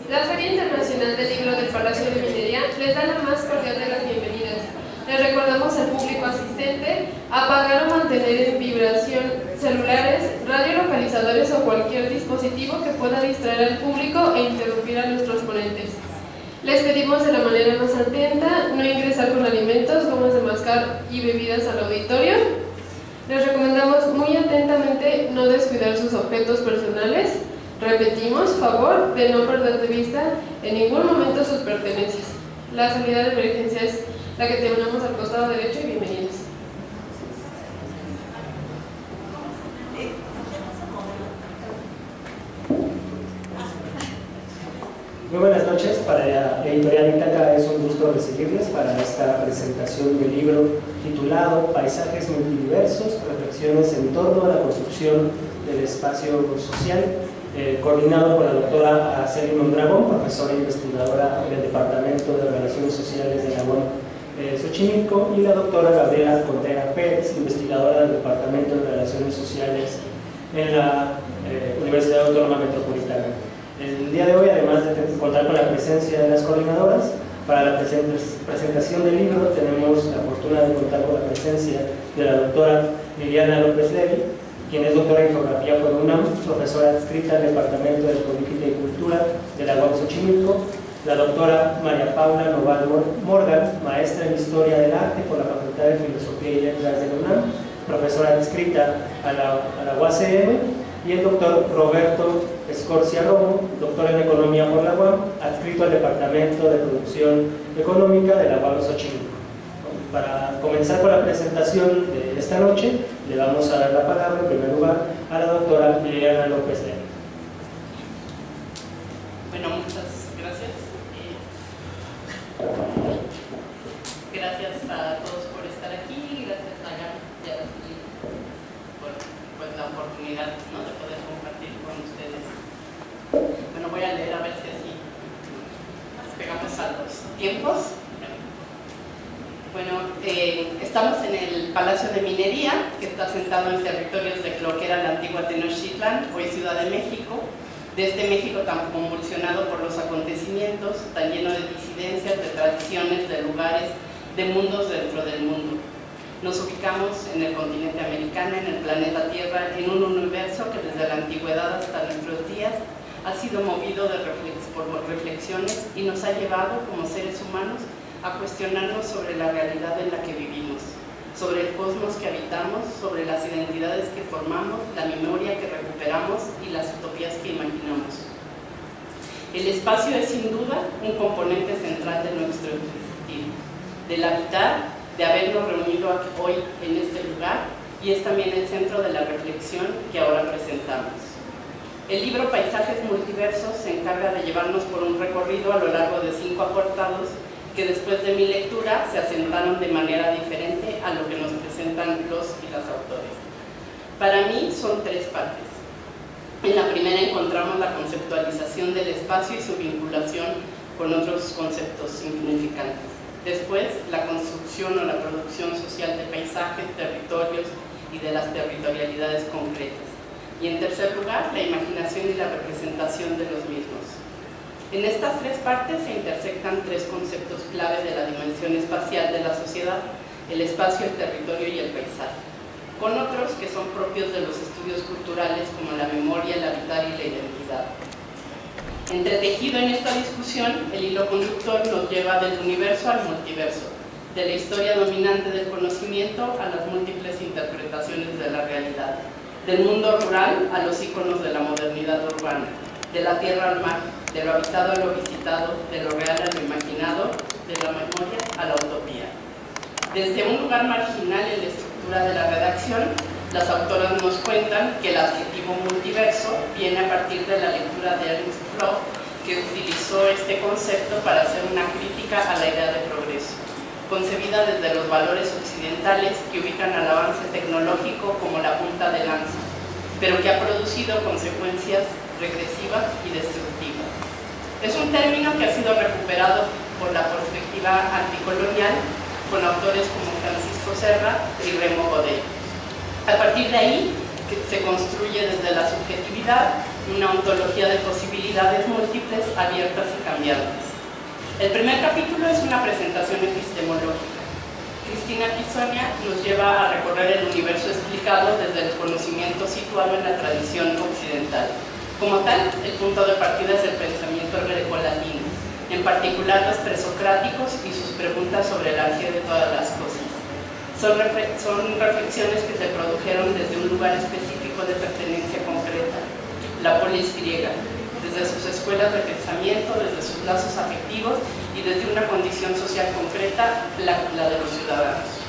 La Feria Internacional del Libro del Palacio de Minería les da la más cordial de las bienvenidas. Les recordamos al público asistente apagar o mantener en vibración celulares, radiolocalizadores o cualquier dispositivo que pueda distraer al público e interrumpir a nuestros ponentes. Les pedimos de la manera más atenta no ingresar con alimentos, gomas de mascar y bebidas al auditorio. Les recomendamos muy atentamente no descuidar sus objetos personales. Repetimos, favor de no perder de vista en ningún momento sus pertenencias. La salida de emergencia es la que tenemos al costado derecho y bienvenidos. Muy buenas noches, para Editorial Ítaca es un gusto recibirles para esta presentación del libro titulado Paisajes multidiversos, reflexiones en torno a la construcción del espacio social, coordinado por la doctora Araceli Mondragón, profesora e investigadora del Departamento de Relaciones Sociales de la UAM Xochimilco, y la doctora Gabriela Contreras Pérez, investigadora del Departamento de Relaciones Sociales en la Universidad Autónoma Metropolitana. El día de hoy, además de contar con la presencia de las coordinadoras, para la presentación del libro tenemos la fortuna de contar con la presencia de la doctora Liliana López Levi, quien es doctora en Geografía por UNAM, profesora adscrita al Departamento de Política y Cultura de la UAM Xochimilco, la doctora María Paula Noval Morgan, maestra en Historia del Arte por la Facultad de Filosofía y Letras de la UNAM, profesora adscrita a la UACM, y el doctor Roberto Escorcia Romo, doctor en Economía por la UAM, adscrito al Departamento de Producción Económica de la UAM Xochimilco. Para comenzar con la presentación de esta noche, le vamos a dar la palabra en primer lugar a la doctora Liliana López Levi. Bueno, muchas gracias. Gracias a todos por estar aquí, gracias a Gaby y a Araceli por la oportunidad, ¿no?, de poder compartir con ustedes. Bueno, voy a leer a ver si así nos pegamos a los tiempos. Bueno, estamos en el Palacio de Minería, que está asentado en territorios de lo que era la antigua Tenochtitlan, hoy Ciudad de México, de este México tan convulsionado por los acontecimientos, tan lleno de disidencias, de tradiciones, de lugares, de mundos dentro del mundo. Nos ubicamos en el continente americano, en el planeta Tierra, en un universo que desde la antigüedad hasta nuestros días ha sido movido por reflexiones y nos ha llevado como seres humanos a cuestionarnos sobre la realidad en la que vivimos, sobre el cosmos que habitamos, sobre las identidades que formamos, la memoria que recuperamos y las utopías que imaginamos. El espacio es sin duda un componente central de nuestro existir, del habitar, de habernos reunido hoy en este lugar, y es también el centro de la reflexión que ahora presentamos. El libro Paisajes Multiversos se encarga de llevarnos por un recorrido a lo largo de 5 apartados que después de mi lectura se asentaron de manera diferente a lo que nos presentan los y las autores. Para mí son 3 partes. En la primera encontramos la conceptualización del espacio y su vinculación con otros conceptos significantes. Después, la construcción o la producción social de paisajes, territorios y de las territorialidades concretas. Y en tercer lugar, la imaginación y la representación de los mismos. En estas 3 partes se intersectan 3 conceptos clave de la dimensión espacial de la sociedad: el espacio, el territorio y el paisaje, con otros que son propios de los estudios culturales como la memoria, el habitar y la identidad. Entretejido en esta discusión, el hilo conductor nos lleva del universo al multiverso, de la historia dominante del conocimiento a las múltiples interpretaciones de la realidad, del mundo rural a los íconos de la modernidad urbana, de la tierra al mar, de lo habitado a lo visitado, de lo real a lo imaginado, de la memoria a la utopía. Desde un lugar marginal en la estructura de la redacción, las autoras nos cuentan que el adjetivo multiverso viene a partir de la lectura de Ernst Bloch, que utilizó este concepto para hacer una crítica a la idea de progreso, concebida desde los valores occidentales que ubican al avance tecnológico como la punta de lanza, pero que ha producido consecuencias regresivas y destructivas. Es un término que ha sido recuperado por la perspectiva anticolonial con autores como Francisco Serra y Remo Godet. A partir de ahí se construye desde la subjetividad una ontología de posibilidades múltiples, abiertas y cambiantes. El primer capítulo es una presentación epistemológica. Cristina Pisonia nos lleva a recorrer el universo explicado desde el conocimiento situado en la tradición occidental. Como tal, el punto de partida es el pensamiento grecolatino, en particular los presocráticos y sus preguntas sobre el arjé de todas las cosas. Son reflexiones que se produjeron desde un lugar específico de pertenencia concreta, la polis griega, desde sus escuelas de pensamiento, desde sus lazos afectivos y desde una condición social concreta, la de los ciudadanos.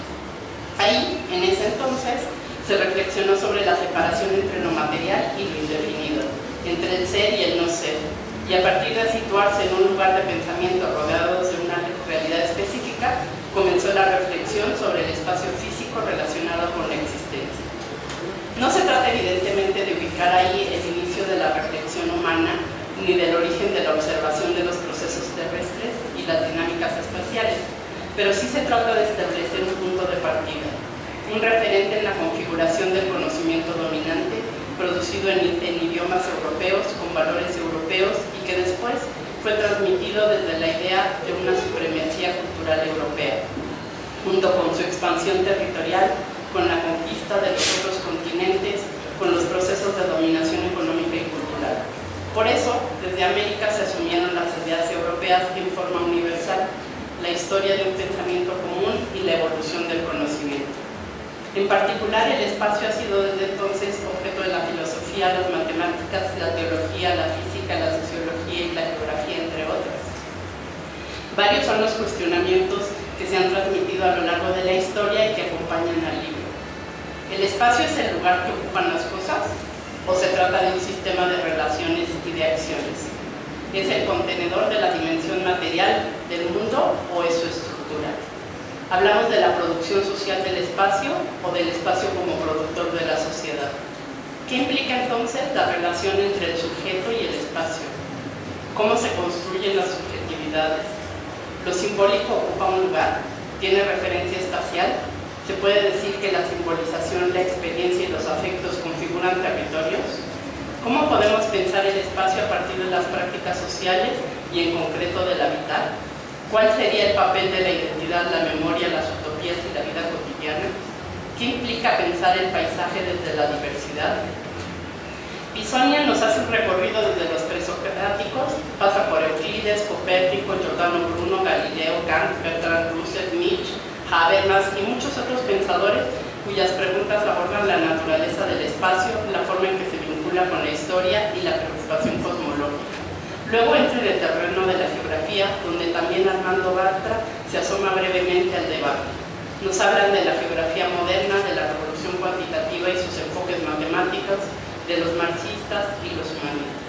Ahí, en ese entonces, se reflexionó sobre la separación entre lo material y lo indefinido, entre el ser y el no ser, y a partir de situarse en un lugar de pensamiento rodeados de una realidad específica, comenzó la reflexión sobre el espacio físico relacionado con la existencia. No se trata evidentemente de ubicar ahí el inicio de la reflexión humana, ni del origen de la observación de los procesos terrestres y las dinámicas espaciales, pero sí se trata de establecer un punto de partida, un referente en la configuración del conocimiento dominante, producido en idiomas europeos, con valores europeos, y que después fue transmitido desde la idea de una supremacía cultural europea, junto con su expansión territorial, con la conquista de los otros continentes, con los procesos de dominación económica y cultural. Por eso, desde América se asumieron las ideas europeas en forma universal, la historia de un pensamiento común y la evolución del conocimiento. En particular, el espacio ha sido desde entonces objeto de la filosofía, las matemáticas, la teología, la física, la sociología y la geografía, entre otras. Varios son los cuestionamientos que se han transmitido a lo largo de la historia y que acompañan al libro. ¿El espacio es el lugar que ocupan las cosas? ¿O se trata de un sistema de relaciones y de acciones? ¿Es el contenedor de la dimensión material del mundo o es su estructura? ¿Hablamos de la producción social del espacio o del espacio como productor de la sociedad? ¿Qué implica entonces la relación entre el sujeto y el espacio? ¿Cómo se construyen las subjetividades? ¿Lo simbólico ocupa un lugar? ¿Tiene referencia espacial? ¿Se puede decir que la simbolización, la experiencia y los afectos configuran territorios? ¿Cómo podemos pensar el espacio a partir de las prácticas sociales y en concreto del habitar? ¿Cuál sería el papel de la identidad, la memoria, las utopías y la vida cotidiana? ¿Qué implica pensar el paisaje desde la diversidad? Pisonia nos hace un recorrido desde los presocráticos, pasa por Euclides, Copérnico, Giordano Bruno, Galileo, Kant, Bertrand Russell, Nietzsche, Habermas y muchos otros pensadores cuyas preguntas abordan la naturaleza del espacio, la forma en que se vincula con la historia y la preocupación cosmológica. Luego entra en el terreno de la geografía, donde también Armando Bartra se asoma brevemente al debate. Nos hablan de la geografía moderna, de la revolución cuantitativa y sus enfoques matemáticos, de los marxistas y los humanistas.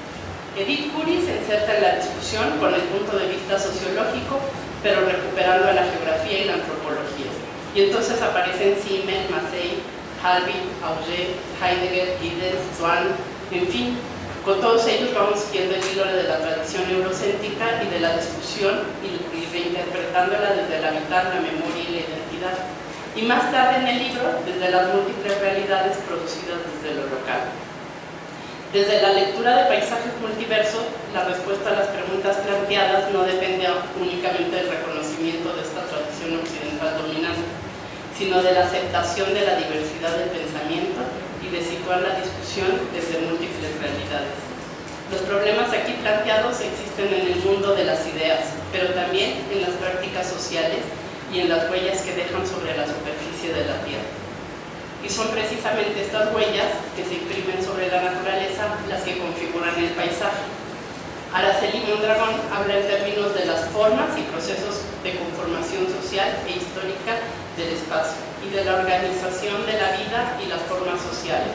Edith Curie se inserta en la discusión con el punto de vista sociológico, pero recuperando a la geografía y la antropología. Y entonces aparecen Simmel, Massey, Harvey, Auger, Heidegger, Giddens, Swann, en fin. Con todos ellos vamos siguiendo el hilo de la tradición eurocéntrica y de la discusión y reinterpretándola desde el habitar, la memoria y la identidad. Y más tarde en el libro, desde las múltiples realidades producidas desde lo local. Desde la lectura de Paisajes Multiverso, la respuesta a las preguntas planteadas no depende únicamente del reconocimiento de esta tradición occidental dominante, sino de la aceptación de la diversidad del pensamiento y de situar la discusión desde múltiples realidades. Los problemas aquí planteados existen en el mundo de las ideas, pero también en las prácticas sociales y en las huellas que dejan sobre la superficie de la Tierra. Y son precisamente estas huellas que se imprimen sobre la naturaleza las que configuran el paisaje. Araceli Mondragón habla en términos de las formas y procesos de conformación social e histórica del espacio y de la organización de la vida y las formas sociales.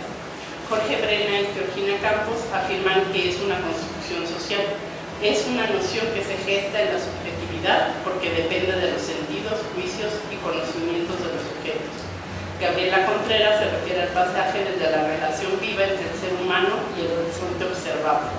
Jorge Brena y Georgina Campos afirman que es una construcción social. Es una noción que se gesta en la subjetividad porque depende de los sentidos, juicios y conocimientos de los sujetos. Gabriela Contreras se refiere al pasaje desde la relación viva entre el ser humano y el horizonte observable.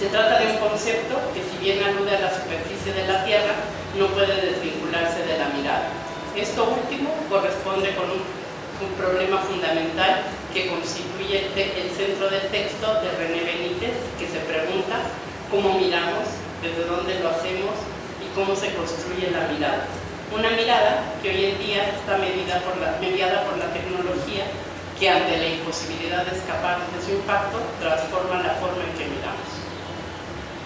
Se trata de un concepto que, si bien alude a la superficie de la Tierra, no puede desvincularse de la mirada. Esto último corresponde con un problema fundamental que constituye el centro del texto de René Benítez, que se pregunta cómo miramos, desde dónde lo hacemos y cómo se construye la mirada. Una mirada que hoy en día está mediada por la tecnología, que ante la imposibilidad de escapar de su impacto transforma la forma en que miramos.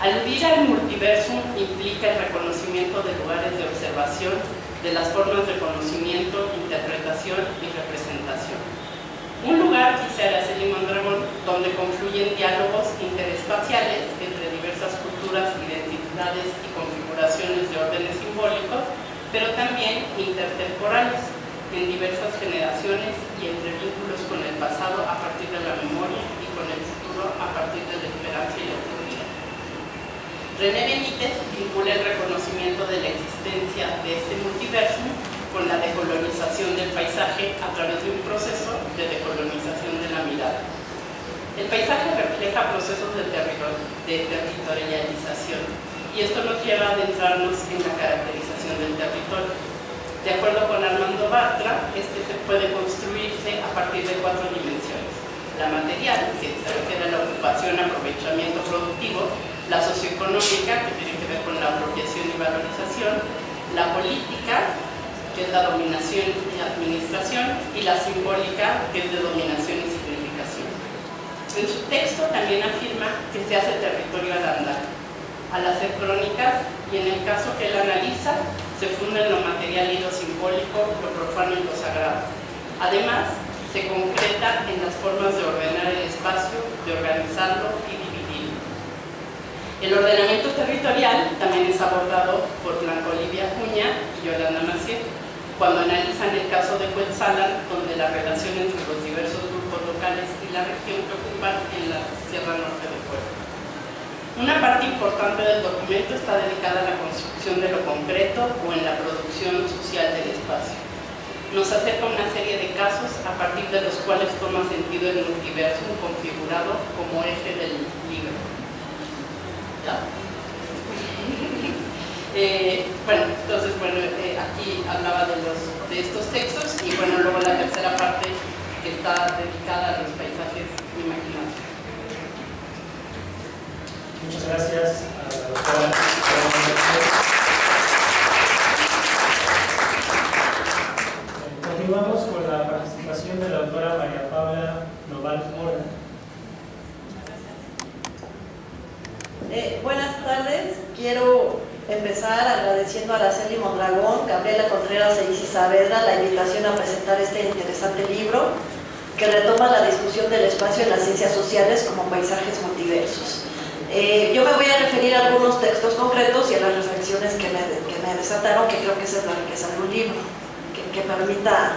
Aludir al multiversum implica el reconocimiento de lugares de observación, de las formas de conocimiento, interpretación y representación. Un lugar, dice Araceli Mondragón, donde confluyen diálogos interespaciales entre diversas culturas, identidades y configuraciones de órdenes simbólicos, pero también intertemporales, en diversas generaciones y entre vínculos con el pasado a partir de la memoria y con el futuro a partir de la esperanza y la autoridad. René Benítez vincula el reconocimiento de la existencia de este multiverso con la decolonización del paisaje a través de un proceso de decolonización de la mirada. El paisaje refleja procesos de territorialización, y esto nos lleva a adentrarnos en la caracterización del territorio. De acuerdo con Armando Bartra, este se puede construirse a partir de 4 dimensiones: la material, que se refiere a la ocupación, aprovechamiento productivo; la socioeconómica, que tiene que ver con la apropiación y valorización; la política, que es la dominación y administración; y la simbólica, que es de dominación y significación. En su texto también afirma que se hace territorio al andar, al hacer crónicas, y en el caso que él analiza, se funden lo material y lo simbólico, lo profano y lo sagrado. Además, se concreta en las formas de ordenar el espacio, de organizarlo y dividirlo. El ordenamiento territorial también es abordado por Blanca Olivia Acuña y Yolanda Maciel, cuando analizan el caso de Cuetzalan, donde la relación entre los diversos grupos locales y la región que ocupan en la Sierra Norte de Puebla. Una parte importante del documento está dedicada a la construcción de lo concreto o en la producción social del espacio. Nos acerca una serie de casos a partir de los cuales toma sentido el multiverso configurado como eje del libro. ¿Ya? Aquí hablaba de estos textos, y bueno, luego la tercera parte que está dedicada a los paisajes imaginarios. Muchas gracias a la doctora. Continuamos con la participación de la doctora María Paula Noval Mora. Buenas tardes. Quiero empezar agradeciendo a Araceli Mondragón, Gabriela Contreras e Isis Saavedra la invitación a presentar este interesante libro que retoma la discusión del espacio en las ciencias sociales como paisajes multiversos. Yo me voy a referir a algunos textos concretos y a las reflexiones que me desataron, que creo que esa es la riqueza de un libro, que permita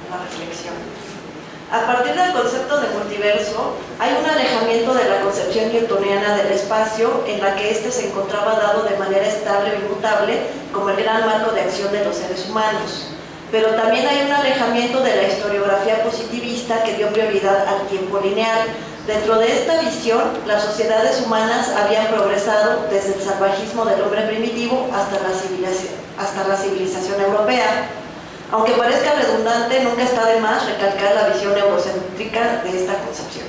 la reflexión. A partir del concepto de multiverso, hay un alejamiento de la concepción newtoniana del espacio, en la que éste se encontraba dado de manera estable o inmutable como el gran marco de acción de los seres humanos. Pero también hay un alejamiento de la historiografía positivista que dio prioridad al tiempo lineal. Dentro de esta visión, las sociedades humanas habían progresado desde el salvajismo del hombre primitivo hasta la civilización europea. Aunque parezca redundante, nunca está de más recalcar la visión eurocéntrica de esta concepción.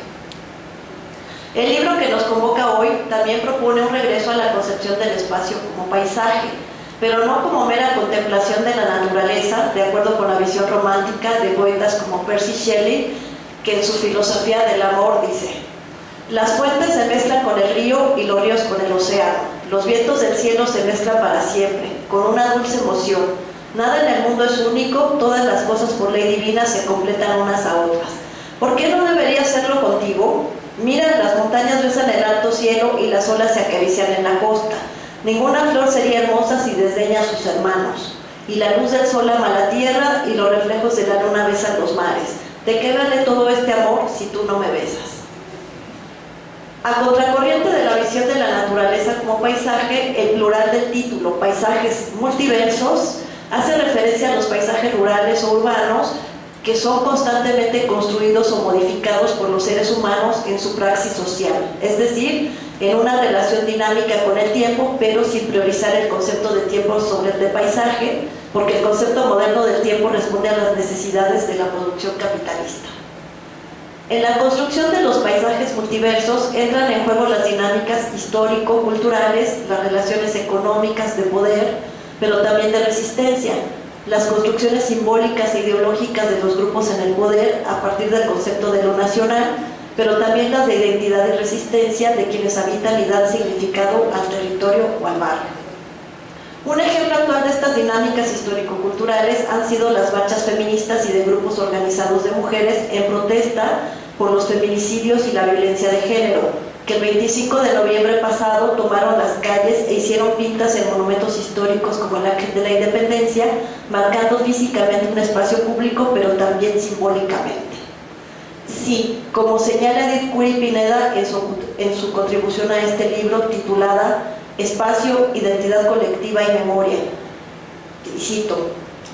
El libro que nos convoca hoy también propone un regreso a la concepción del espacio como paisaje, pero no como mera contemplación de la naturaleza, de acuerdo con la visión romántica de poetas como Percy Shelley, que en su filosofía del amor dice: las fuentes se mezclan con el río y los ríos con el océano, los vientos del cielo se mezclan para siempre, con una dulce emoción. Nada en el mundo es único, todas las cosas por ley divina se completan unas a otras. ¿Por qué no debería hacerlo contigo? Mira, las montañas besan el alto cielo y las olas se acarician en la costa. Ninguna flor sería hermosa si desdeña a sus hermanos. Y la luz del sol ama la tierra y los reflejos de la luna besan los mares. ¿De qué vale todo este amor si tú no me besas? A contracorriente de la visión de la naturaleza como paisaje, el plural del título, Paisajes Multiversos, hace referencia a los paisajes rurales o urbanos que son constantemente construidos o modificados por los seres humanos en su praxis social, es decir, en una relación dinámica con el tiempo, pero sin priorizar el concepto de tiempo sobre el de paisaje, porque el concepto moderno del tiempo responde a las necesidades de la producción capitalista. En la construcción de los paisajes multiversos entran en juego las dinámicas histórico-culturales, las relaciones económicas de poder, pero también de resistencia, las construcciones simbólicas e ideológicas de los grupos en el poder a partir del concepto de lo nacional, pero también las de identidad y resistencia de quienes habitan y dan significado al territorio o al barrio. Un ejemplo actual de estas dinámicas histórico-culturales han sido las marchas feministas y de grupos organizados de mujeres en protesta por los feminicidios y la violencia de género, que el 25 de noviembre pasado tomaron las calles e hicieron pintas en monumentos históricos como el Ángel de la Independencia, marcando físicamente un espacio público, pero también simbólicamente. Sí, como señala Edith Curi Pineda en su contribución a este libro titulada Espacio, Identidad Colectiva y Memoria, y cito: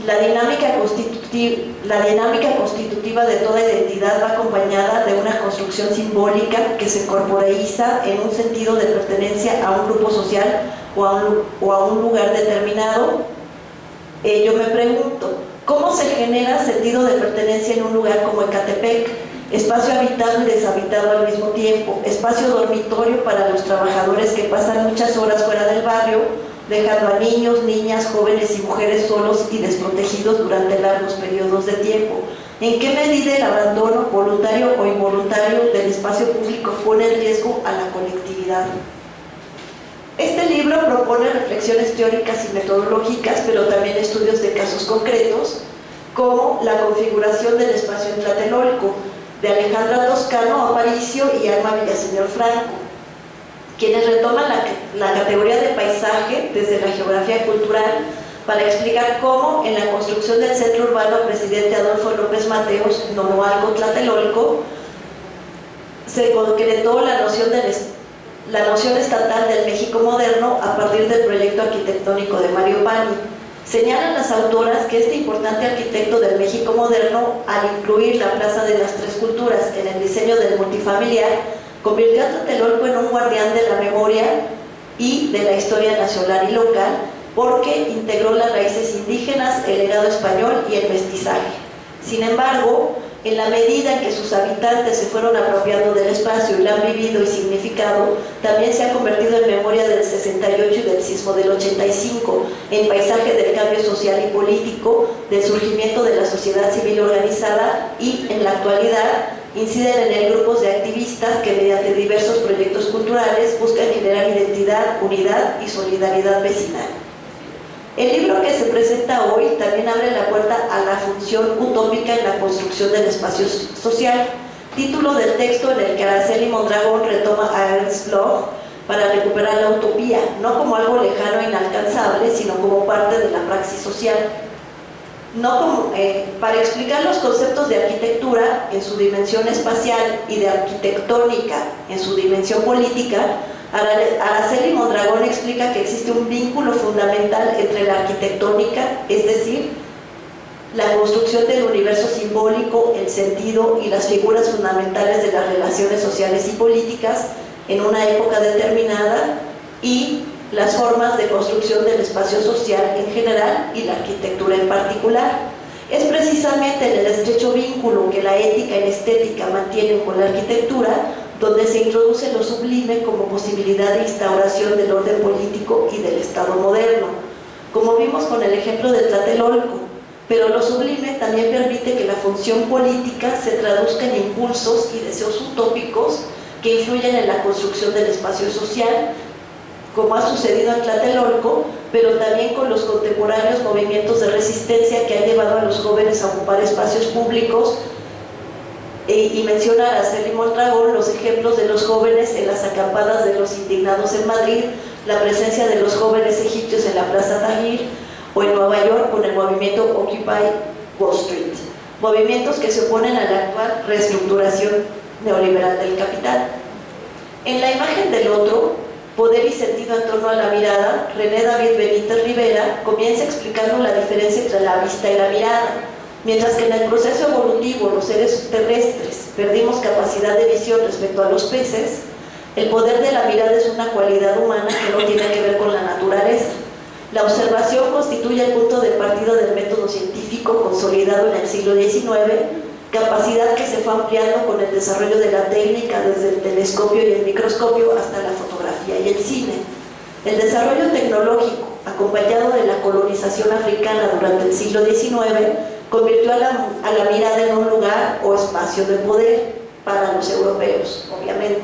la dinámica constitutiva de toda identidad va acompañada de una construcción simbólica que se corporeiza en un sentido de pertenencia a un grupo social o a un lugar determinado. Yo me pregunto, ¿cómo se genera sentido de pertenencia en un lugar como Ecatepec? Espacio habitado y deshabitado al mismo tiempo, espacio dormitorio para los trabajadores que pasan muchas horas fuera del barrio, dejando a niños, niñas, jóvenes y mujeres solos y desprotegidos durante largos periodos de tiempo. ¿En qué medida el abandono, voluntario o involuntario, del espacio público pone en riesgo a la colectividad? Este libro propone reflexiones teóricas y metodológicas, pero también estudios de casos concretos, como la configuración del espacio en Tlatelolco, de Alejandra Toscano Aparicio y Alma Villaseñor Franco, quienes retoman la categoría de paisaje desde la geografía cultural para explicar cómo en la construcción del centro urbano presidente Adolfo López Mateos, Nonoalco, Tlatelolco, se concretó la noción estatal del México moderno a partir del proyecto arquitectónico de Mario Pani. Señalan las autoras que este importante arquitecto del México moderno, al incluir la Plaza de las Tres Culturas en el diseño del multifamiliar, convirtió a Tlatelolco en un guardián de la memoria y de la historia nacional y local, porque integró las raíces indígenas, el legado español y el mestizaje. Sin embargo, en la medida en que sus habitantes se fueron apropiando del espacio y lo han vivido y significado, también se ha convertido en memoria del 68 y del sismo del 85, en paisaje del cambio social y político, del surgimiento de la sociedad civil organizada y, en la actualidad, inciden en él grupos de activistas que mediante diversos proyectos culturales buscan generar identidad, unidad y solidaridad vecinal. El libro que se presenta hoy también abre la puerta a la función utópica en la construcción del espacio social, título del texto en el que Araceli Mondragón retoma a Ernst Bloch para recuperar la utopía, no como algo lejano e inalcanzable, sino como parte de la praxis social. Para explicar los conceptos de arquitectura en su dimensión espacial y de arquitectónica en su dimensión política, Araceli Mondragón explica que existe un vínculo fundamental entre la arquitectónica, es decir, la construcción del universo simbólico, el sentido y las figuras fundamentales de las relaciones sociales y políticas en una época determinada, y las formas de construcción del espacio social en general y la arquitectura en particular. Es precisamente en el estrecho vínculo que la ética y la estética mantienen con la arquitectura donde se introduce lo sublime como posibilidad de instauración del orden político y del Estado moderno, como vimos con el ejemplo de Tlatelolco. Pero lo sublime también permite que la función política se traduzca en impulsos y deseos utópicos que influyen en la construcción del espacio social, como ha sucedido en Tlatelolco, pero también con los contemporáneos movimientos de resistencia que han llevado a los jóvenes a ocupar espacios públicos. Y menciona a Araceli Mondragón los ejemplos de los jóvenes en las acampadas de los indignados en Madrid, la presencia de los jóvenes egipcios en la Plaza Tahrir, o en Nueva York con el movimiento Occupy Wall Street, movimientos que se oponen a la actual reestructuración neoliberal del capital. En la imagen del otro, Poder y sentido en torno a la mirada, René David Benítez Rivera comienza explicando la diferencia entre la vista y la mirada. Mientras que en el proceso evolutivo los seres terrestres perdimos capacidad de visión respecto a los peces, el poder de la mirada es una cualidad humana que no tiene que ver con la naturaleza. La observación constituye el punto de partida del método científico consolidado en el siglo XIX, capacidad que se fue ampliando con el desarrollo de la técnica desde el telescopio y el microscopio hasta la fotografía y el cine. El desarrollo tecnológico, acompañado de la colonización africana durante el siglo XIX, convirtió a la mirada en un lugar o espacio de poder para los europeos, obviamente,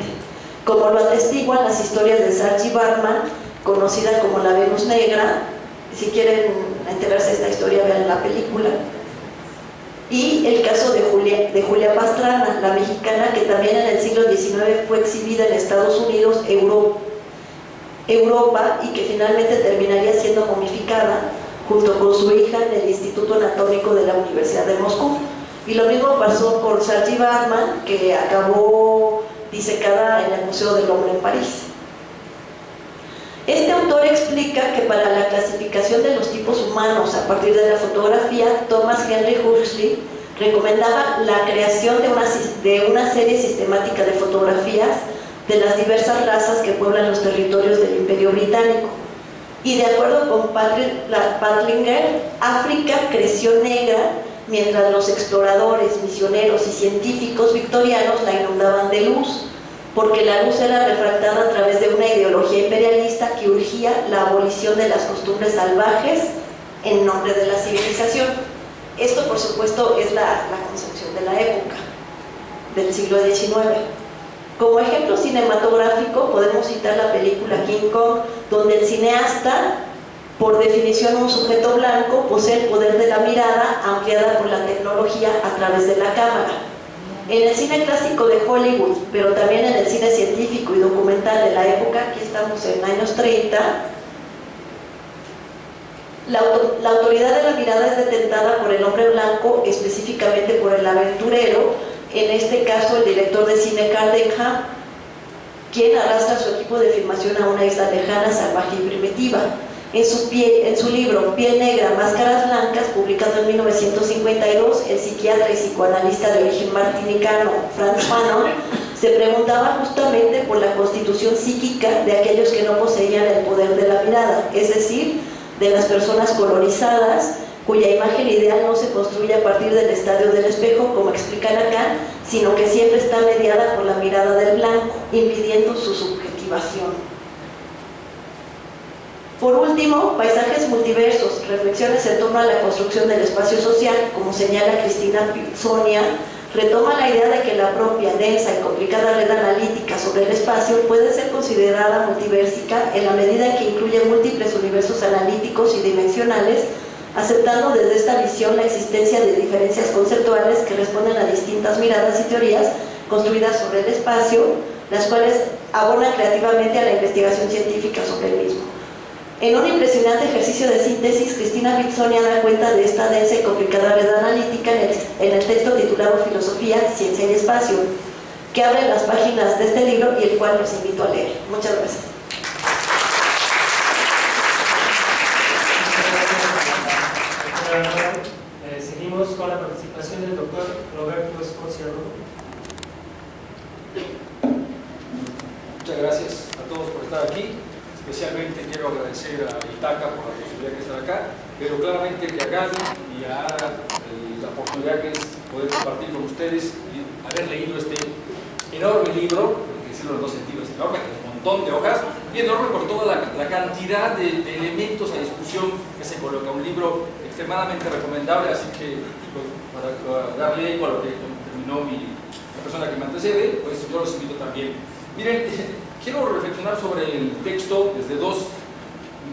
como lo atestiguan las historias de Saartjie Baartman, conocida como la Venus Negra. Si quieren enterarse de esta historia, vean la película. Y el caso de Julia Pastrana, la mexicana, que también en el siglo XIX fue exhibida en Estados Unidos, Europa, y que finalmente terminaría siendo momificada junto con su hija en el Instituto Anatómico de la Universidad de Moscú. Y lo mismo pasó con Saartjie Baartman, que acabó disecada en el Museo del Hombre en París. Este autor explica que para la clasificación de los tipos humanos a partir de la fotografía, Thomas Henry Huxley recomendaba la creación de una serie sistemática de fotografías de las diversas razas que pueblan los territorios del Imperio Británico. Y de acuerdo con Patlinger, África creció negra mientras los exploradores, misioneros y científicos victorianos la inundaban de luz, porque la luz era refractada a través de una ideología imperialista que urgía la abolición de las costumbres salvajes en nombre de la civilización. Esto, por supuesto, es la concepción de la época, del siglo XIX. Como ejemplo cinematográfico podemos citar la película King Kong, donde el cineasta, por definición un sujeto blanco, posee el poder de la mirada ampliada por la tecnología a través de la cámara. En el cine clásico de Hollywood, pero también en el cine científico y documental de la época, aquí estamos en años 30, la autoridad de la mirada es detentada por el hombre blanco, específicamente por el aventurero, en este caso el director de cine Carl Denham, quien arrastra a su equipo de filmación a una isla lejana, salvaje y primitiva. En su libro Piel Negra, Máscaras Blancas, publicado en 1952, el psiquiatra y psicoanalista de origen martinicano Frantz Fanon se preguntaba justamente por la constitución psíquica de aquellos que no poseían el poder de la mirada, es decir, de las personas colonizadas, cuya imagen ideal no se construye a partir del estadio del espejo, como explican acá, sino que siempre está mediada por la mirada del blanco, impidiendo su subjetivación. Por último, Paisajes multiversos, reflexiones en torno a la construcción del espacio social, como señala Cristina Pizzonia, retoma la idea de que la propia, densa y complicada red analítica sobre el espacio puede ser considerada multiversica en la medida en que incluye múltiples universos analíticos y dimensionales, aceptando desde esta visión la existencia de diferencias conceptuales que responden a distintas miradas y teorías construidas sobre el espacio, las cuales abonan creativamente a la investigación científica sobre el mismo. En un impresionante ejercicio de síntesis, Cristina Pizzonia da cuenta de esta densa y complicada red analítica en el texto titulado Filosofía, Ciencia y Espacio, que abre las páginas de este libro y el cual los invito a leer. Muchas gracias. Seguimos con la participación del doctor Roberto Escocia. Muchas gracias a todos por estar aquí. Especialmente quiero agradecer a Itaca por la posibilidad de estar acá, pero claramente que a Gaby y a Ada la oportunidad que es poder compartir con ustedes y haber leído este enorme libro, hay que decirlo en dos sentidos, enorme, un montón de hojas, y enorme por toda la cantidad de elementos a discusión que se coloca. Un libro extremadamente recomendable, así que pues, para darle eco a lo que terminó la persona que me antecede, pues yo los invito también. Miren, quiero reflexionar sobre el texto desde dos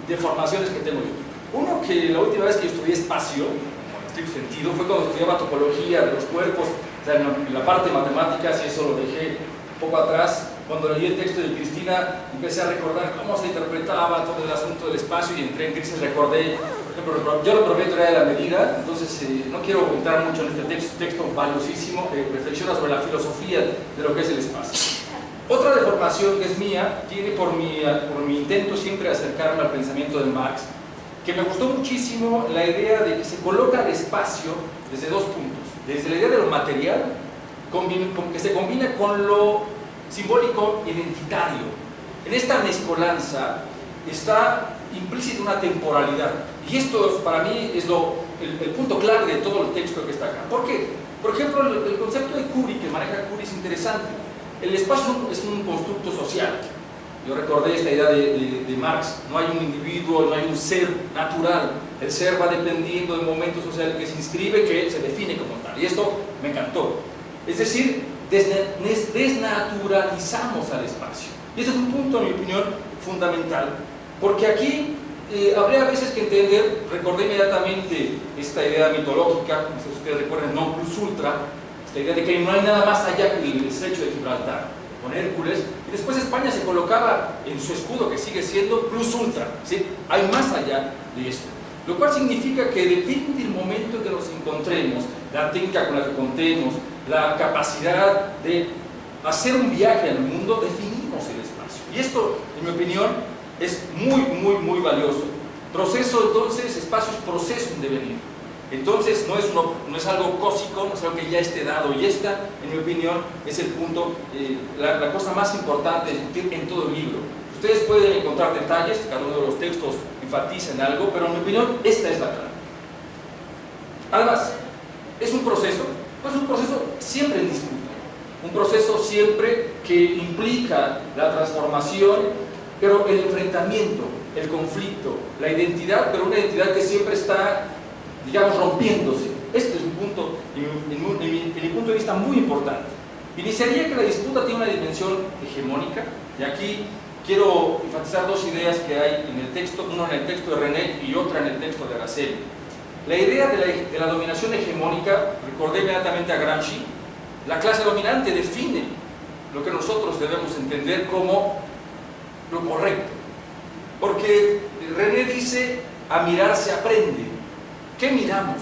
deformaciones que tengo yo. Uno, que la última vez que yo estudié espacio, en estricto sentido, fue cuando estudiaba topología de los cuerpos, o sea, en la parte de matemáticas, y eso lo dejé un poco atrás. Cuando leí el texto de Cristina, empecé a recordar cómo se interpretaba todo el asunto del espacio y entré en crisis, recordé, por ejemplo, yo lo probé teoría de la medida, entonces no quiero entrar mucho en este texto valiosísimo que reflexiona sobre la filosofía de lo que es el espacio. Otra deformación que es mía, tiene por mi intento siempre acercarme al pensamiento de Marx, que me gustó muchísimo la idea de que se coloca el espacio desde dos puntos. Desde la idea de lo material, que se combina con lo simbólico identitario. En esta mezcolanza está implícita una temporalidad. Y esto para mí es el punto clave de todo el texto que está acá. ¿Por qué? Por ejemplo, el concepto de Curie, que maneja Curie, es interesante. El espacio es un constructo social. Yo recordé esta idea de Marx: no hay un individuo, no hay un ser natural. El ser va dependiendo del momento social que se inscribe, que se define como tal. Y esto me encantó. Es decir, desnaturalizamos al espacio. Y ese es un punto, en mi opinión, fundamental. Porque aquí habría a veces que entender, recordé inmediatamente esta idea mitológica, no sé si ustedes recuerdan, non plus ultra, esta idea de que no hay nada más allá que el estrecho de Gibraltar, con Hércules, y después España se colocaba en su escudo, que sigue siendo plus ultra, ¿sí? Hay más allá de esto. Lo cual significa que depende del momento en que nos encontremos, la técnica con la que contemos, la capacidad de hacer un viaje al mundo, definimos el espacio. Y esto, en mi opinión, es muy valioso. Proceso, entonces, espacio es proceso en devenir. Entonces, no es algo cósico, no es algo que ya esté dado, y esta, en mi opinión, es el punto, la cosa más importante de discutir en todo el libro. Ustedes pueden encontrar detalles, cada uno de los textos enfatiza en algo, pero en mi opinión, esta es la clave. Además, es un proceso siempre en disputa, un proceso siempre que implica la transformación, pero el enfrentamiento, el conflicto, la identidad, pero una identidad que siempre está, digamos, rompiéndose. Este es un punto, en mi punto de vista, muy importante. Iniciaría que la disputa tiene una dimensión hegemónica, y aquí quiero enfatizar dos ideas que hay en el texto, una en el texto de René y otra en el texto de Araceli. La idea de la dominación hegemónica, recordé inmediatamente a Gramsci. La clase dominante define lo que nosotros debemos entender como lo correcto, porque René dice: a mirar se aprende. ¿Qué miramos?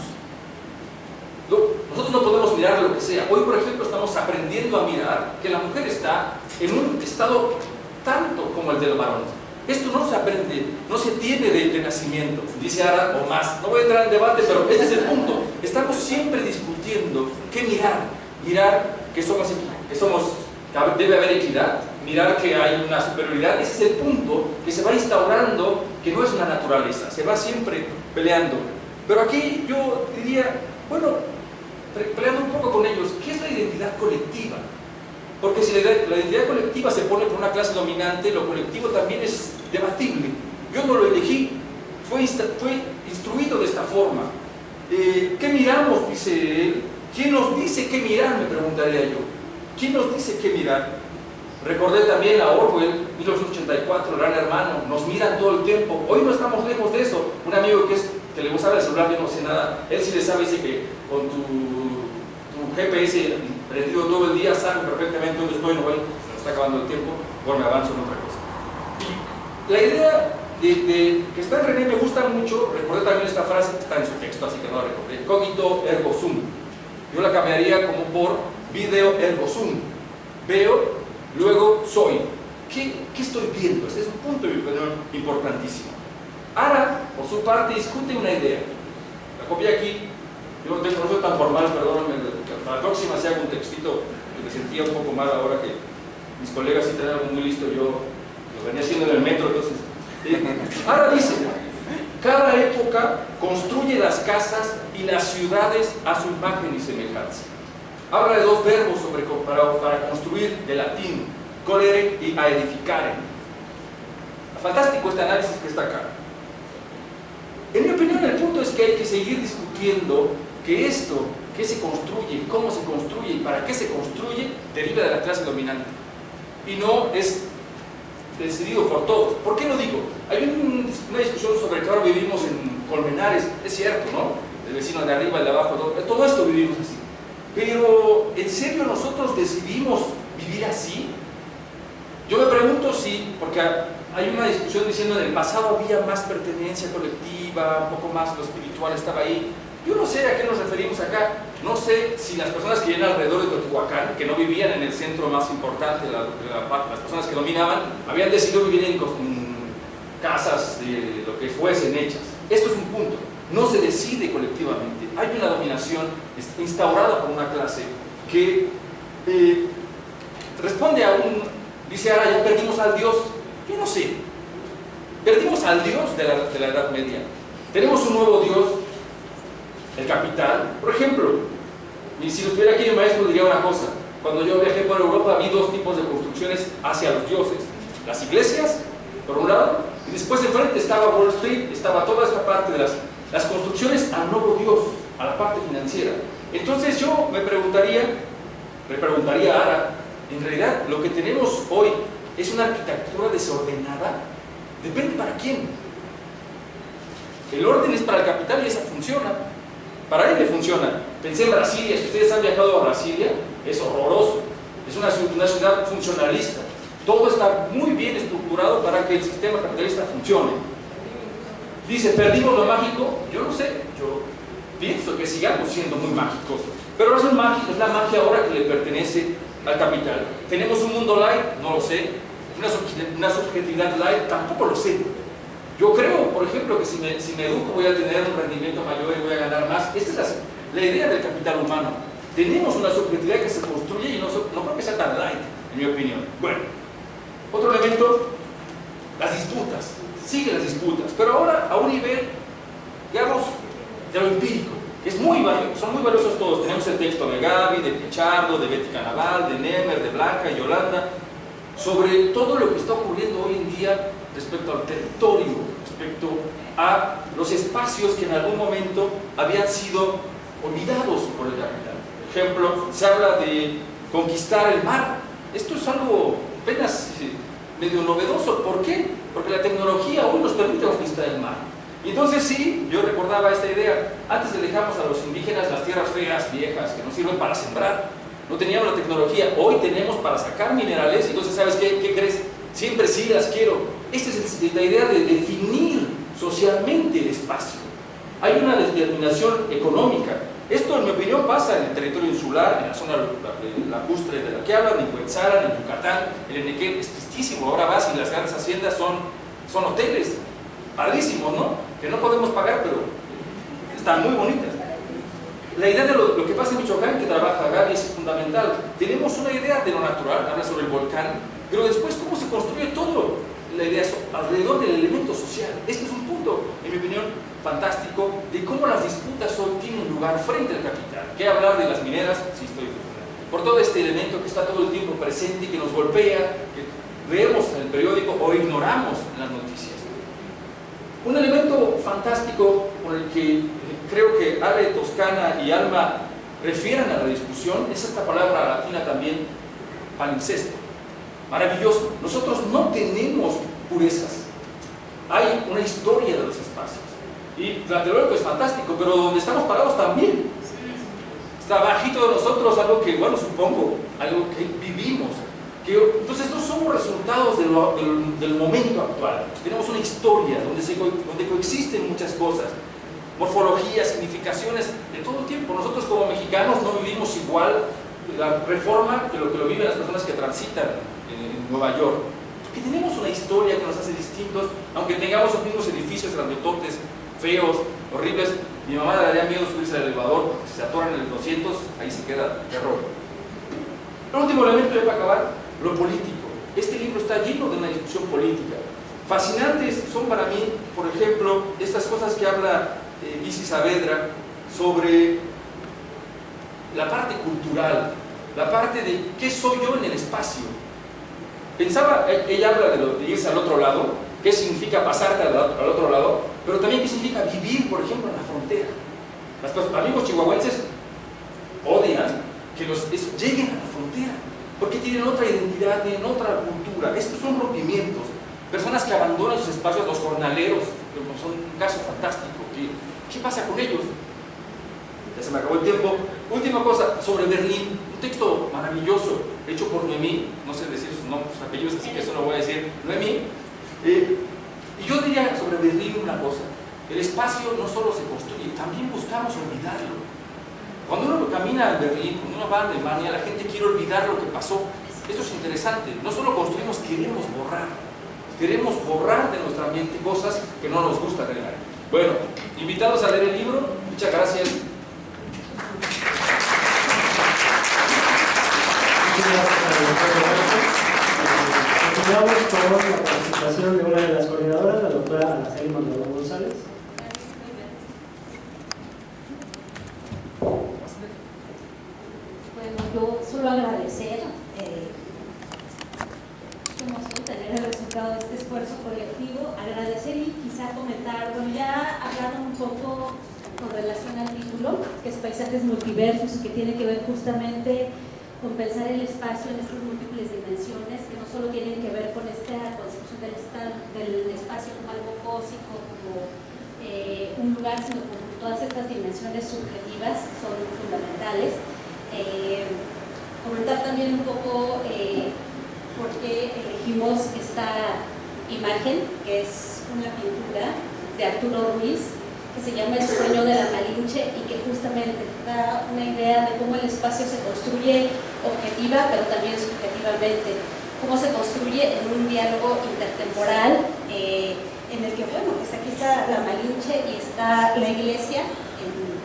Nosotros no podemos mirar lo que sea. Hoy, por ejemplo, estamos aprendiendo a mirar que la mujer está en un estado tanto como el del varón. Esto no se aprende, no se tiene de nacimiento, dice Ara, o más. No voy a entrar en debate, pero este es el punto. Estamos siempre discutiendo qué mirar que debe haber equidad, mirar que hay una superioridad. Ese es el punto que se va instaurando, que no es una naturaleza, se va siempre peleando. Pero aquí yo diría, bueno, peleando un poco con ellos, ¿qué es la identidad colectiva? Porque si la identidad colectiva se pone por una clase dominante, lo colectivo también es debatible. Yo no lo elegí, fue instruido de esta forma. ¿Qué miramos? Dice él. ¿Quién nos dice qué mirar? Me preguntaría yo. ¿Quién nos dice qué mirar? Recordé también a Orwell, 1984, el Gran Hermano. Nos miran todo el tiempo. Hoy no estamos lejos de eso. Un amigo que le gustaba el celular, yo no sé nada. Él sí le sabe, dice que con tu GPS prendido todo el día, sabe perfectamente dónde estoy. No, bueno, se nos está acabando el tiempo, bueno, me avanzo en otra cosa. Y la idea que está en René me gusta mucho. Recordé también esta frase que está en su texto, así que no la recordé: cogito ergo sum. Yo la cambiaría como por video ergo sum. Veo, luego soy. ¿Qué estoy viendo? Este es un punto importantísimo. Ara, por su parte, discute una idea. La copié aquí. Yo no soy tan formal, perdónenme. Para la próxima, si hago un textito, me sentía un poco mal ahora que mis colegas sí tenían algo muy listo. Yo lo venía haciendo en el metro, entonces. Ara dice: cada época construye las casas y las ciudades a su imagen y semejanza. Habla de dos verbos para construir, de latín: colere y a edificare. Fantástico este análisis que está acá. En mi opinión, el punto es que hay que seguir discutiendo que esto, que se construye, cómo se construye y para qué se construye, deriva de la clase dominante. Y no es decidido por todos. ¿Por qué lo digo? Hay una discusión sobre que ahora vivimos en Colmenares. Es cierto, ¿no? El vecino de arriba, el de abajo, todo esto vivimos así. Pero, ¿en serio nosotros decidimos vivir así? Yo me pregunto si, porque hay una discusión diciendo que en el pasado había más pertenencia colectiva, un poco más lo espiritual estaba ahí. Yo no sé a qué nos referimos acá. No sé si las personas que vivían alrededor de Teotihuacán, que no vivían en el centro más importante, las personas que dominaban, habían decidido vivir en casas de lo que fuesen hechas. Esto es un punto. No se decide colectivamente. Hay una dominación instaurada por una clase que responde a dice: ahora ya perdimos al Dios. Yo no sé. Perdimos al Dios de la Edad Media. Tenemos un nuevo Dios, el capital. Por ejemplo, Y si estuviera aquí el maestro diría una cosa: cuando yo viajé por Europa vi dos tipos de construcciones hacia los dioses, las iglesias por un lado, y después de frente estaba Wall Street, estaba toda esta parte de las construcciones al nuevo dios, a la parte financiera. Entonces yo le preguntaría a Ara, en realidad lo que tenemos hoy es una arquitectura desordenada. Depende para quién. El orden es para el capital y esa funciona. Para él le funciona. Pensé en Brasilia. Si ustedes han viajado a Brasilia, es horroroso. Es una ciudad funcionalista. Todo está muy bien estructurado para que el sistema capitalista funcione. Dice, ¿perdimos lo mágico? Yo no sé. Yo pienso que sigamos siendo muy mágicos. Pero no es mágico, es la magia ahora que le pertenece al capital. ¿Tenemos un mundo light? No lo sé. ¿Una subjetividad light? Tampoco lo sé. Yo creo, por ejemplo, que si me educo voy a tener un rendimiento mayor y voy a ganar más. Esta es la idea del capital humano. Tenemos una subjetividad que se construye y no creo que sea tan light, en mi opinión. Bueno, otro elemento, las disputas. Siguen las disputas, pero ahora a un nivel, digamos, de lo empírico, que es muy valioso, son muy valiosos todos. Tenemos el texto de Gaby, de Pichardo, de Betty Canaval, de Nemer, de Blanca y Yolanda, sobre todo lo que está ocurriendo hoy en día respecto al territorio, respecto a los espacios que en algún momento habían sido olvidados por el capital. Por ejemplo, se habla de conquistar el mar. Esto es algo apenas medio novedoso. ¿Por qué? Porque la tecnología hoy nos permite conquistar el mar. Y entonces sí, yo recordaba esta idea. Antes le dejamos a los indígenas las tierras feas, viejas, que no sirven para sembrar. No teníamos la tecnología. Hoy tenemos para sacar minerales. Y entonces, ¿sabes qué? ¿Qué crees? Siempre sí las quiero. Esta es la idea de definir socialmente el espacio. Hay una determinación económica. Esto, en mi opinión, pasa en el territorio insular, en la zona lacustre de la que hablan, en Cuetzalan, en Yucatán, el Enequén. Es tristísimo. Ahora vas y las grandes haciendas son hoteles padrísimos, ¿no? Que no podemos pagar, pero están muy bonitas. La idea de lo que pasa en Michoacán, que trabaja Gaby, es fundamental. Tenemos una idea de lo natural, habla sobre el volcán, pero después, ¿cómo se construye todo? La idea es alrededor del elemento social. Este es un punto, en mi opinión, fantástico, de cómo las disputas hoy tienen lugar frente al capital. ¿Qué hablar de las mineras? Sí, estoy de acuerdo. Por todo este elemento que está todo el tiempo presente y que nos golpea, que leemos en el periódico o ignoramos en las noticias. Un elemento fantástico por el que creo que Ale, Toscana y Alma refieren a la discusión es esta palabra latina también, palimpsesto. Maravilloso. Nosotros no tenemos purezas. Hay una historia de los espacios. Y Tlatelolco es fantástico, pero donde estamos parados también. Está bajito de nosotros algo que, bueno, supongo, algo que vivimos. Entonces no somos resultados del momento actual. Tenemos una historia donde coexisten muchas cosas. Morfología, significaciones de todo el tiempo. Nosotros como mexicanos no vivimos igual la Reforma que lo viven las personas que transitan en Nueva York. Porque tenemos una historia que nos hace distintos, aunque tengamos los mismos edificios grandototes, feos, horribles. Mi mamá le daría miedo subirse al elevador, porque si se atoran en el 200, ahí se queda terror. El último elemento, ya para acabar, lo político. Este libro está lleno de una discusión política. Fascinantes son para mí, por ejemplo, estas cosas que habla Isi Saavedra sobre la parte cultural, la parte de qué soy yo en el espacio. Pensaba, ella habla de irse al otro lado, qué significa pasarte al otro lado, pero también qué significa vivir, por ejemplo, en la frontera. Los amigos chihuahuenses odian que lleguen a la frontera, porque tienen otra identidad, tienen otra cultura. Estos son rompimientos. Personas que abandonan sus espacios, los jornaleros, que son un caso fantástico. ¿Qué pasa con ellos? Ya se me acabó el tiempo. Última cosa, sobre Berlín. Un texto maravilloso, hecho por Noemí. No sé decir sus nombres, sus apellidos, así que eso lo voy a decir. Noemí. Y yo diría sobre Berlín una cosa. El espacio no solo se construye, también buscamos olvidarlo. Cuando uno camina en Berlín, cuando uno va a Alemania, la gente quiere olvidar lo que pasó. Esto es interesante. No solo construimos, queremos borrar. Queremos borrar de nuestra mente cosas que no nos gusta tener. Bueno, invitados a leer el libro. Muchas gracias. Continuamos con la participación de una de las coordinadoras, la doctora Araceli Mondragón González. quizá comentar, bueno, ya hablaron un poco con relación al título, que es Paisajes Multiversos, y que tiene que ver justamente con pensar el espacio en estas múltiples dimensiones, que no solo tienen que ver con esta concepción del espacio como algo físico, como un lugar, sino con todas estas dimensiones subjetivas son fundamentales. Comentar también un poco por qué elegimos esta imagen, que es una pintura de Arturo Ruiz, que se llama El sueño de la Malinche, y que justamente da una idea de cómo el espacio se construye objetiva, pero también subjetivamente, cómo se construye en un diálogo intertemporal, en el que, bueno, pues aquí está la Malinche y está la iglesia en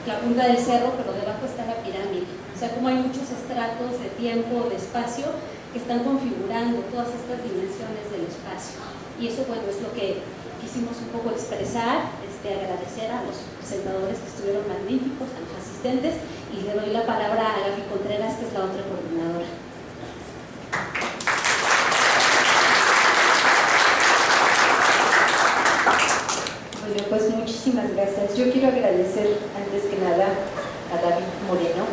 la punta del cerro, pero debajo está la pirámide. O sea, como hay muchos estratos de tiempo, de espacio, que están configurando todas estas dimensiones del espacio. Y eso, bueno, es lo que quisimos un poco expresar, agradecer a los presentadores que estuvieron magníficos, a los asistentes, y le doy la palabra a Gaby Contreras, que es la otra coordinadora. Bueno, pues muchísimas gracias. Yo quiero agradecer antes que nada a David Moreno,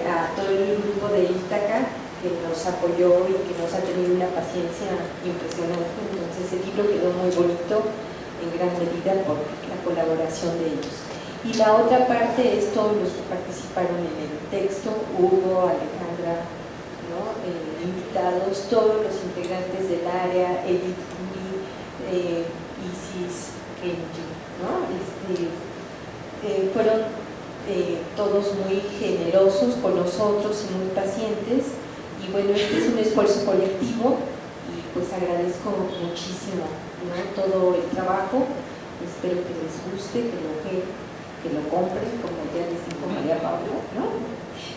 a todo el grupo de Ítaca que nos apoyó y que nos ha tenido una paciencia impresionante. Entonces el libro quedó muy bonito, en gran medida por la colaboración de ellos. Y la otra parte es todos los que participaron en el texto, Hugo, Alejandra, ¿no? Invitados, todos los integrantes del área, Edith, Isis, Kenji, ¿no? Fueron todos muy generosos con nosotros y muy pacientes, y bueno, este es un esfuerzo colectivo, y pues agradezco muchísimo, ¿no? Todo el trabajo. Espero que les guste, que lo compren, como ya les dijo María Paula, ¿no?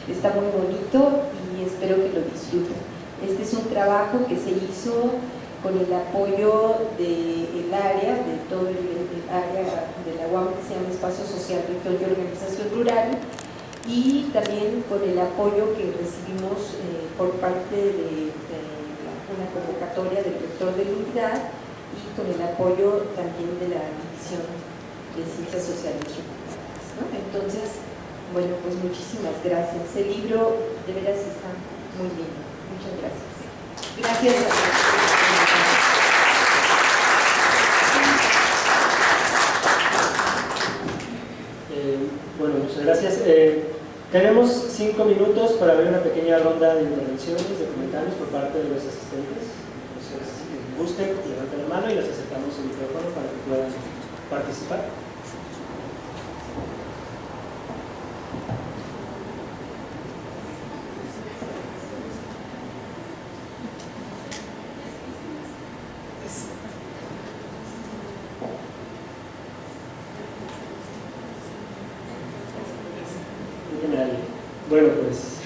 Está muy bonito y espero que lo disfruten. Este es un trabajo que se hizo con el apoyo del área, de todo el área de la UAM, que se llama Espacio Social, Región y Organización Rural, y también con el apoyo que recibimos por parte de una convocatoria del rector de la unidad, y con el apoyo también de la División de Ciencias Sociales y Humanidades, ¿no? Entonces, bueno, pues muchísimas gracias. El libro de veras está muy lindo. Muchas gracias. Gracias a todos. Bueno, muchas gracias. Tenemos 5 minutos para ver una pequeña ronda de intervenciones, de comentarios por parte de los asistentes. Entonces, si gusten, levanten la mano y les acercamos el micrófono para que puedan participar. Bueno, pues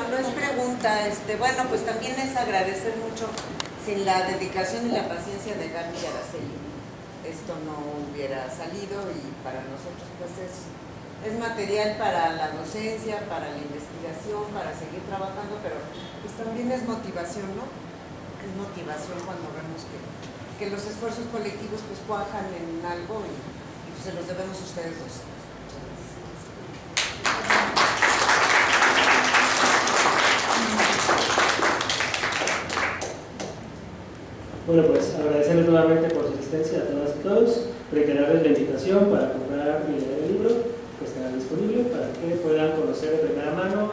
no es pregunta, bueno, pues también es agradecer mucho. Sin la dedicación y la paciencia de Gaby y Araceli, esto no hubiera salido, y para nosotros pues es material para la docencia, para la investigación, para seguir trabajando, pero pues también es motivación, ¿no? Es motivación cuando vemos que los esfuerzos colectivos pues cuajan en algo, y pues se los debemos a ustedes dos. Bueno, pues agradecerles nuevamente por su asistencia a todas y todos, reiterarles la invitación para comprar y leer el libro que estará disponible para que puedan conocer de primera mano